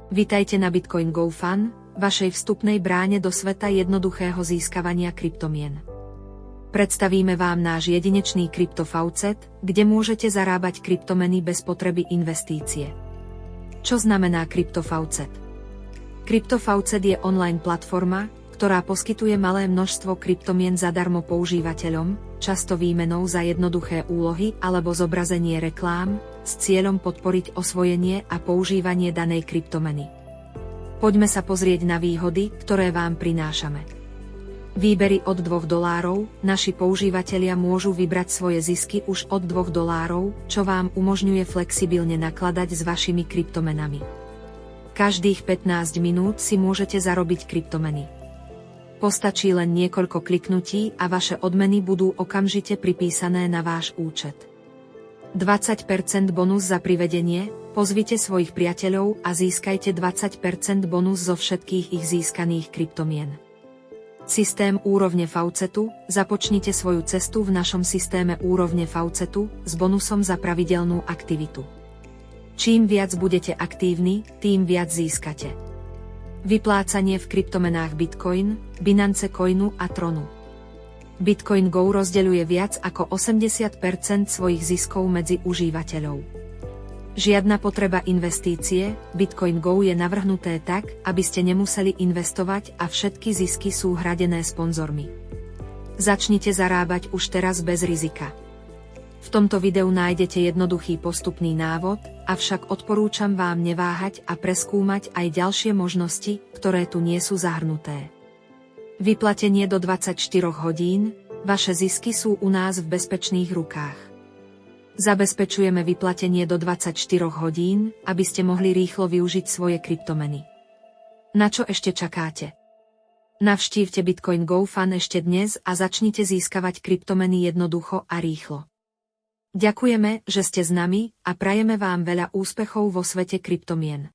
Vitajte na Bitcoin Go Fun, vašej vstupnej bráne do sveta jednoduchého získavania kryptomien. Predstavíme vám náš jedinečný kryptofaucet, kde môžete zarábať kryptomeny bez potreby investície. Čo znamená kryptofaucet? Kryptofaucet je online platforma, ktorá poskytuje malé množstvo kryptomien zadarmo používateľom, často výmenou za jednoduché úlohy alebo zobrazenie reklám, s cieľom podporiť osvojenie a používanie danej kryptomeny. Poďme sa pozrieť na výhody, ktoré vám prinášame. Výbery od $2, naši používatelia môžu vybrať svoje zisky už od $2, čo vám umožňuje flexibilne nakladať s vašimi kryptomenami. Každých 15 minút si môžete zarobiť kryptomeny. Postačí len niekoľko kliknutí a vaše odmeny budú okamžite pripísané na váš účet. 20% bonus za privedenie, pozvite svojich priateľov a získajte 20% bonus zo všetkých ich získaných kryptomien. Systém úrovne Faucetu, započnite svoju cestu v našom systéme úrovne Faucetu s bonusom za pravidelnú aktivitu. Čím viac budete aktívni, tým viac získate. Vyplácanie v kryptomenách Bitcoin, Binance Coinu a Tronu. Bitcoin Go rozdeľuje viac ako 80% svojich ziskov medzi užívateľov. Žiadna potreba investície, Bitcoin Go je navrhnuté tak, aby ste nemuseli investovať a všetky zisky sú hradené sponzormi. Začnite zarábať už teraz bez rizika. V tomto videu nájdete jednoduchý postupný návod, avšak odporúčam vám neváhať a preskúmať aj ďalšie možnosti, ktoré tu nie sú zahrnuté. Vyplatenie do 24 hodín, vaše zisky sú u nás v bezpečných rukách. Zabezpečujeme vyplatenie do 24 hodín, aby ste mohli rýchlo využiť svoje kryptomeny. Na čo ešte čakáte? Navštívte Bitcoin Go Fun ešte dnes a začnite získavať kryptomeny jednoducho a rýchlo. Ďakujeme, že ste s nami a prajeme vám veľa úspechov vo svete kryptomien.